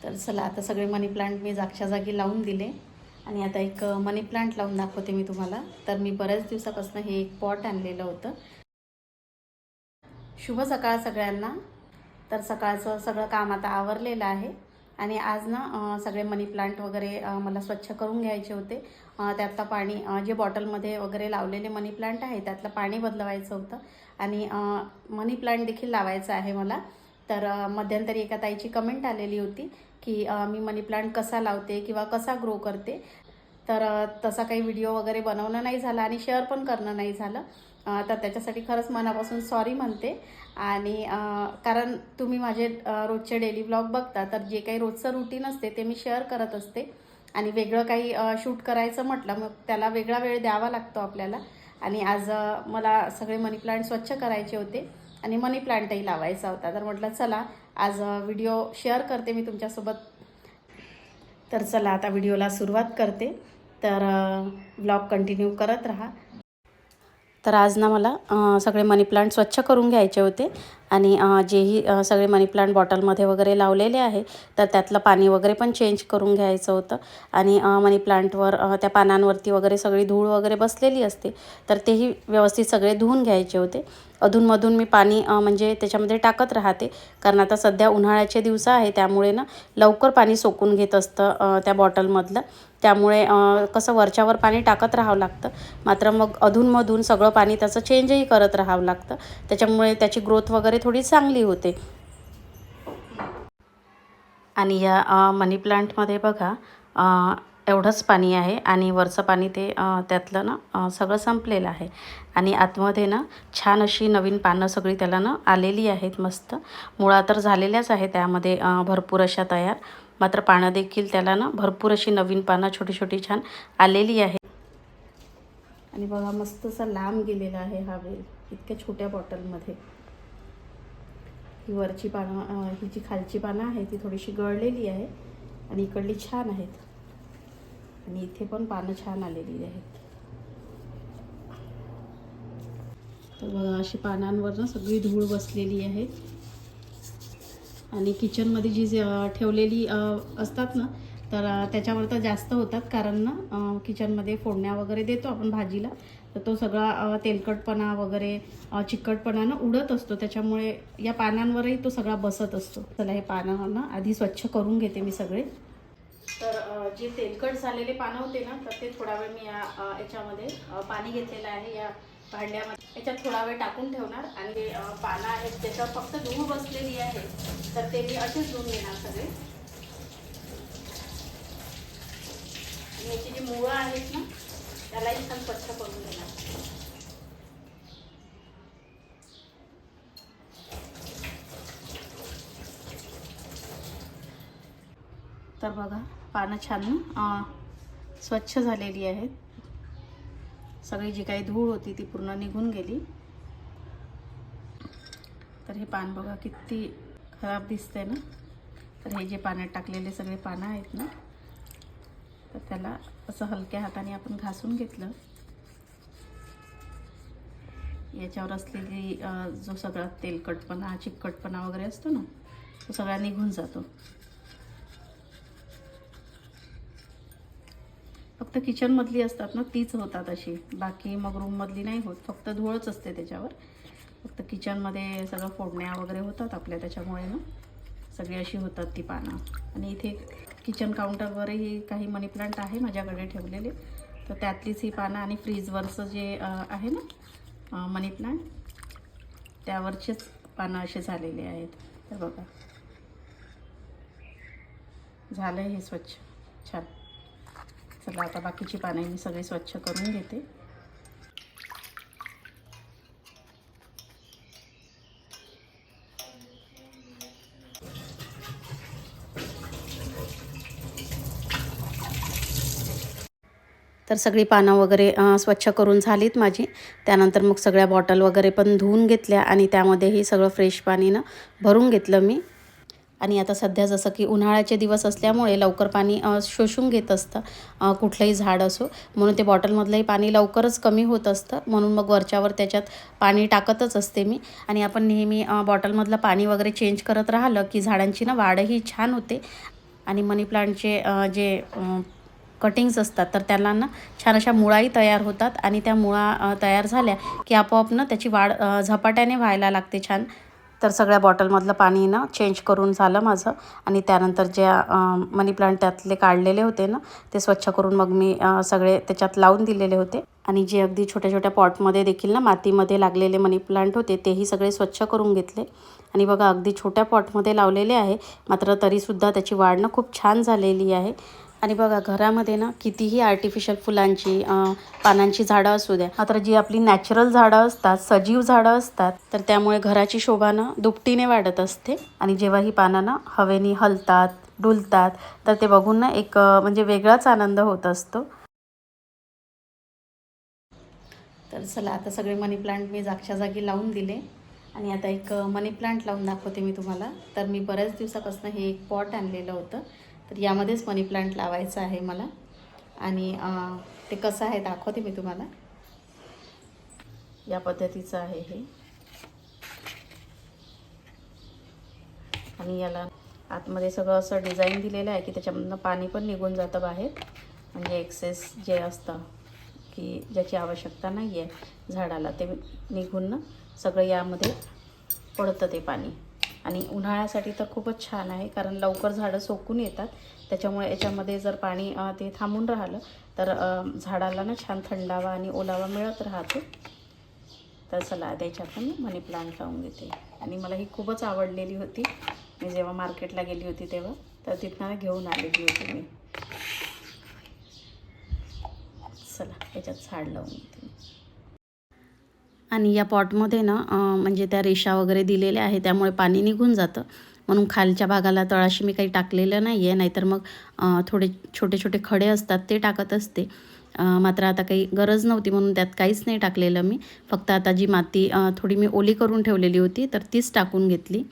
तर चला आता सगळे मनी प्लांट मी जागच्या जागी लावून दिले आणि आता एक मनी प्लांट लावून दाखवते मी तुम्हाला. तर मी बऱ्याच दिवसापासून हे एक पॉट आणलेलं होतं. शुभ सकाळ सगळ्यांना. तर सकाळचं सगळं काम आता आवरलेलं आहे आणि आज ना सगळे मनी प्लांट वगैरे मला स्वच्छ करून घ्यायचे होते. त्यातलं पाणी जे बॉटलमध्ये वगैरे लावलेले मनी प्लांट आहे त्यातलं पाणी बदलवायचं होतं आणि मनी प्लांट देखील लावायचं आहे मला. तर मध्यंतरी एका ताईची कमेंट आलेली होती की मी मनी प्लांट कसा लावते किंवा कसा ग्रो करते. तर तसा काही व्हिडिओ वगैरे बनवणं नाही झालं आणि शेअर पण करणं नाही झालं. तर त्याच्यासाठी खरंच मनापासून सॉरी म्हणते. आणि कारण तुम्ही माझे रोजचे डेली व्लॉग बघता, तर जे काही रोजचं रुटीन असते ते मी शेअर करत असते आणि वेगळं काही शूट करायचं म्हटलं मग त्याला वेगळा वेळ द्यावा लागतो आपल्याला. आणि आज मला सगळे मनी प्लांट स्वच्छ करायचे होते आणि मनी प्लांटही लावायचा होता. तर म्हटलं चला आज व्हिडिओ शेअर करते मी तुमच्यासोबत. तर चला आता व्हिडिओला सुरुवात करते. तर व्लॉग कंटिन्यू करत राहा. तर आज ना मला सगळे मनी प्लांट स्वच्छ करून घ्यायचे होते आणि जेही सगळे मनी प्लांट बॉटलमध्ये वगैरे लावलेले आहे तर त्यातलं पाणी वगैरे पण चेंज करून घ्यायचं होतं. आणि मनी प्लांटवर त्या पानांवरती वगैरे सगळी धूळ वगैरे बसलेली असते तर तेही व्यवस्थित सगळे धुवून घ्यायचे होते. अधूनमधून मी पाणी म्हणजे त्याच्यामध्ये टाकत राहते कारण आता सध्या उन्हाळ्याचे दिवस आहे त्यामुळे ना लवकर पाणी सोकून घेत असतं त्या बॉटलमधलं. त्यामुळे कसं वरच्यावर पाणी टाकत राहावं लागतं, मात्र मग अधूनमधून सगळं पाणी त्याचं चेंजही करत राहावं लागतं. त्याच्यामुळे त्याची ग्रोथ वगैरे थोडी चांगली होते. आणि या मनी प्लांटमध्ये बघा एवढंच पाणी आहे आणि वरचं पाणी ते त्यातलं ना सगळं संपलेलं आहे. आणि आतमध्ये ना छान अशी नवीन पानं सगळी त्याला ना आलेली आहेत. मस्त मुळा तर झालेल्याच आहे त्यामध्ये भरपूर अशा तयार, मात्र पानं देखील त्याला ना भरपूर अशी नवीन पानं छोटी छोटी छान आलेली आहे. आणि बघा मस्त असा लांब गेलेला आहे हा वेल इतक्या छोट्या बॉटलमध्ये. ही वरची पानं ही जी खालची पानं आहे ती थोडीशी गळलेली आहे आणि इकडली छान आहेत आणि इथे पण पानं छान आलेली आहेत. तर बघा अशी पानांवर ना सगळी धूळ बसलेली आहे. आणि किचनमध्ये जी ठेवलेली असतात ना तर त्याच्यावर तर जास्त होतात कारण ना किचनमध्ये फोडण्या वगैरे देतो आपण भाजीला, तर तो सगळा तेलकटपणा वगैरे चिकटपणा ना उडत असतो. त्याच्यामुळे या पानांवरही तो सगळा बसत असतो. चला हे पानं ना आधी स्वच्छ करून घेते मी सगळे. तर जे तेलकट झालेले पानं होते ना तर ते थोडा वेळ मी याच्यामध्ये पाणी घेतलेलं आहे या भांड्यामध्ये, याच्यात थोडा वेळ टाकून ठेवणार. आणि जे पानं आहेत त्याच्यावर फक्त धूळ बसलेली आहे तर ते मी असेच धुवून घेणार सगळे. आणि याची जी मुळं आहेत ना त्यालाही छान स्वच्छ करून घेणार. तर बघा पानं छान स्वच्छ झालेली आहेत. सगळी जी काही धूळ होती ती पूर्ण निघून गेली. तर हे पान बघा किती खराब दिसतंय ना. तर हे जे पाण्यात टाकलेले सगळे पानं आहेत ना तर त्याला असं हलक्या हाताने आपण घासून घेतलं, याच्यावर असलेली जो सगळा तेलकटपणा चिकटपणा वगैरे असतो ना तो सगळा निघून जातो. फक्त किचनमधली असतात ना तीच होतात अशी, बाकी मग रूममधली नाही होत. फक्त धूळच असते त्याच्यावर. फक्त किचनमध्ये सगळं फोडण्या वगैरे होतात आपल्या, त्याच्यामुळे ना सगळी अशी होतात ती पानं. आणि इथे किचन काउंटरवरही काही मनी प्लांट आहे माझ्याकडे ठेवलेले, तर त्यातलीच ही पानं. आणि फ्रीजवरचं जे आहे ना मनी प्लांट त्यावरचेच पानं असे झालेले आहेत. तर बघा झालं हे स्वच्छ छान. चला आता बाकीची पाने मी सगळी स्वच्छ करून घेते. तर सगळी पानं वगैरे स्वच्छ करून झालीत माझी. त्यानंतर मग सगळ्या बॉटल वगैरे पण धुवून घेतल्या आणि त्यामध्येही सगळं फ्रेश पाणी ना भरून घेतलं मी. आणि आता सध्या जसं की उन्हाळ्याचे दिवस असल्यामुळे लवकर पाणी शोषून घेत असतं कुठलंही झाड असो, म्हणून ते बॉटलमधलंही पाणी लवकरच कमी होत असतं. म्हणून मग वरच्यावर त्याच्यात पाणी टाकतच असते मी. आणि आपण नेहमी बॉटलमधलं पाणी वगैरे चेंज करत राहिलं की झाडांची ना वाढही छान होते आणि मनी प्लांटचे जे कटिंग्स असतात तर त्याला ना छान अशा मुळाही तयार होतात आणि त्या मुळा तयार झाल्या की आपोआप ना त्याची वाढ झपाट्याने व्हायला लागते छान. तर सगळ्या बॉटलमधलं पाणी ना चेंज करून झालं माझं आणि त्यानंतर ज्या मनी प्लांट त्यातले काढलेले होते ना ते स्वच्छ करून मग मी सगळे त्याच्यात लावून दिलेले होते. आणि जे अगदी छोट्या छोट्या पॉटमध्ये देखील ना मातीमध्ये लागलेले मनी प्लांट होते तेही सगळे स्वच्छ करून घेतले. आणि बघा अगदी छोट्या पॉटमध्ये लावलेले आहे, मात्र तरीसुद्धा त्याची वाढ ना खूप छान झालेली आहे. आणि बघा घरामध्ये ना कितीही आर्टिफिशियल फुलांची पानांची झाडं असू द्या, मात्र जी आपली नॅचरल झाडं असतात, सजीव झाडं असतात, तर त्यामुळे घराची शोभा ना दुपटीने वाढत असते. आणि जेव्हा ही पानं ना हवेने हलतात, डुलतात, तर ते बघून ना एक म्हणजे वेगळाच आनंद होत असतो. तर चला आता सगळे मनी प्लांट मी जागच्या जागी लावून दिले आणि आता एक मनी प्लांट लावून दाखवते मी तुम्हाला. तर मी बऱ्याच दिवसापासून हे एक पॉट आणलेलं होतं, तर यामध्येच मनी प्लांट लावायचं आहे मला. आणि ते कसं आहे दाखवते मी तुम्हाला. या पद्धतीचं आहे हे. आणि याला आतमध्ये सगळं असं डिझाईन दिलेलं आहे की त्याच्यामधनं पाणी पण निघून जातं बाहेर, म्हणजे एक्सेस जे असतं की ज्याची आवश्यकता नाही आहे झाडाला ते निघून ना सगळं यामध्ये पडतं ते पाणी. आणि उन्हाळ्यासाठी तर खूपच छान आहे, कारण लवकर झाडं सोकून येतात. त्याच्यामुळे याच्यामध्ये जर पाणी ते थांबून राहिलं तर झाडाला ना छान थंडावा आणि ओलावा मिळत राहतो. तर चला त्याच्यात मी मनी प्लांट लावून घेते. आणि मला ही खूपच आवडलेली होती, मी जेव्हा मार्केटला गेली होती तेव्हा, तर तिथनं घेऊन आलेली होती मी. चला याच्यात झाड लावून घेते. आणि या पॉटमध्ये ना म्हणजे त्या रेषा वगैरे दिलेल्या आहे, त्यामुळे पाणी निघून जातं. म्हणून खालच्या भागाला तळाशी मी काही टाकलेलं नाही आहे, नाहीतर मग थोडे छोटे छोटे खडे असतात ते टाकत असते. मात्र आता काही गरज नव्हती म्हणून त्यात काहीच नाही टाकलेलं मी. फक्त आता जी माती थोडी मी ओली करून ठेवलेली होती तर तीच टाकून घेतली.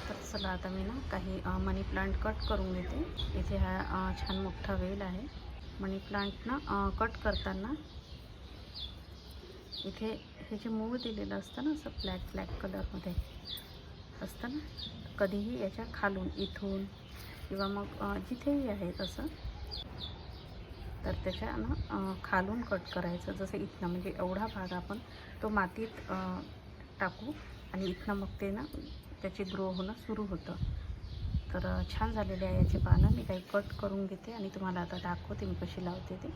तर चला आता मी ना काही मनी प्लांट कट करून घेते. इथे हा छान मोठा वेल आहे. मनी प्लांट ना कट करताना इथे हे जे मूळ दिलेलं असतं ना असं ब्लॅक कलरमध्ये असतं ना, कधीही याच्या खालून इथून किंवा मग जिथेही आहे तसं, तर त्याच्या ना खालून कट करायचं. जसं इथनं म्हणजे एवढा भाग आपण तो मातीत टाकू आणि इथनं मग ते ना त्याची ग्रो होणं सुरू होतं. तर छान झालेले आहे याचे पानं. मी काही कट करून घेते आणि तुम्हाला आता दाखवते मी कशी लावते ते.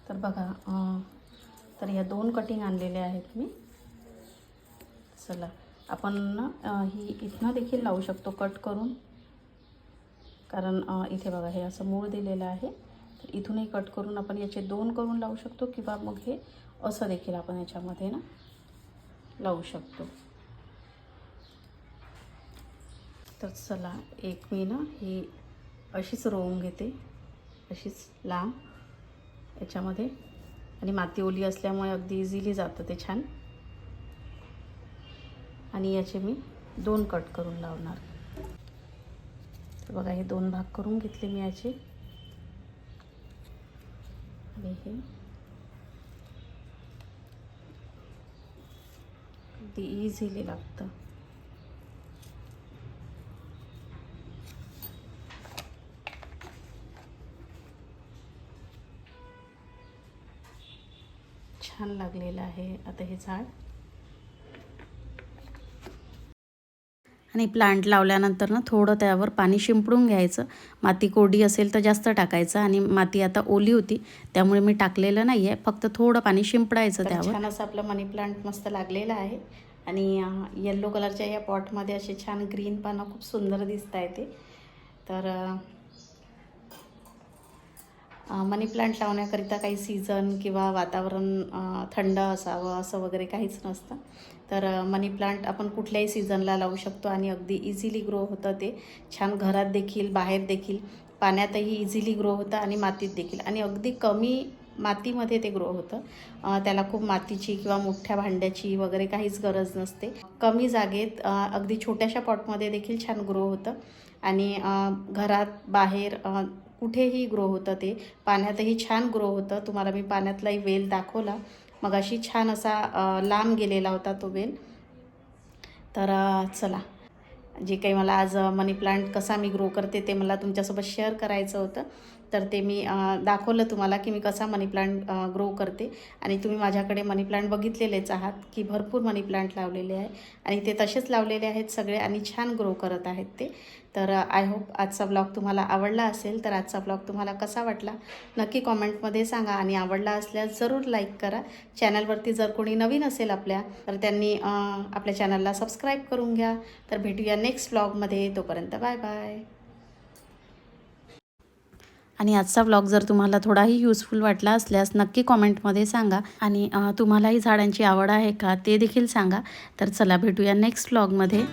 तर बघा तर ह्या 2 कटिंग आणलेल्या आहेत मी. चला आपण ना ही इथनं देखील लावू शकतो कट करून, कारण इथे बघा हे असं मूळ दिलेलं आहे. तर इथूनही कट करून आपण याचे 2 करून लावू शकतो किंवा मग हे असं देखील आपण याच्यामध्ये ना लावू शकतो. तर चला एक मी ना ही अशीच रोवून घेते, अशीच लांब याच्यामध्ये. आणि माती ओली असल्यामुळे अगदी इझिली जातं ते छान. आणि याचे मी 2 कट करून लावणार. तर बघा हे 2 भाग करून घेतले मी याचे. आणि हे अगदी इझिली लागतं. छान लागलेलं आहे आता हे झाड. आणि प्लांट लावल्यानंतर ना थोडं त्यावर पाणी शिंपडून घ्यायचं. माती कोरडी असेल तर जास्त टाकायचं, आणि माती आता ओली होती त्यामुळे मी टाकलेलं नाही आहे, फक्त थोडं पाणी शिंपडायचं त्यावर. छान असं आपलं मनी प्लांट मस्त लागलेलं आहे. आणि येल्लो कलरच्या या पॉटमध्ये असे छान ग्रीन पानं खूप सुंदर दिसत आहे ते. तर मनी प्लांट लावण्याकरिता काही सीझन किंवा वातावरण थंड असावं असं वगैरे काहीच नसतं. तर मनी प्लांट आपण कुठल्याही सीझनला लावू शकतो आणि अगदी इझिली ग्रो होतं ते. छान घरात देखील बाहेर देखील पाण्यातही इझिली ग्रो होतं आणि मातीत देखील, आणि अगदी कमी मातीमध्ये ते ग्रो होतं. त्याला खूप मातीची किंवा मोठ्या भांड्याची वगैरे काहीच गरज नसते. कमी जागेत अगदी छोट्याशा पॉटमध्ये देखील छान ग्रो होतं. आणि घरात बाहेर कुठेही ग्रो होतं ते. पाण्यातही छान ग्रो होतं. तुम्हाला मी पाण्यातलाही वेल दाखवला. मग अशी छान असा लांब गेलेला होता तो वेल. तर चला, जे काही मला आज मनी प्लांट कसा मी ग्रो करते ते मला तुमच्यासोबत शेअर करायचं होतं. तर ते मी दाखवलं तुम्हाला की मी कसा मनी प्लांट ग्रो करते. आणि तुम्ही माझ्याकडे मनी प्लांट बघितलेलेच आहात की भरपूर मनी प्लांट लावलेले आहे आणि ते तसेच लावलेले आहेत सगळे आणि छान ग्रो करत आहेत ते. तर आय होप आजचा ब्लॉग तुम्हाला आवडला असेल. तर आजचा ब्लॉग तुम्हाला कसा वाटला नक्की कॉमेंटमध्ये सांगा आणि आवडला असल्यास जरूर लाईक करा. चॅनलवरती जर कोणी नवीन असेल आपल्या, तर त्यांनी आपल्या चॅनलला सबस्क्राईब करून घ्या. तर भेटूया नेक्स्ट ब्लॉगमध्ये. तोपर्यंत बाय बाय. आणि आजचा ब्लॉग जर तुम्हाला थोडाही यूजफुल वाटला असल्यास नक्की कॉमेंटमध्ये सांगा. आणि तुम्हालाही झाडांची आवड आहे का ते देखील सांगा. तर चला भेटूया नेक्स्ट ब्लॉगमध्ये.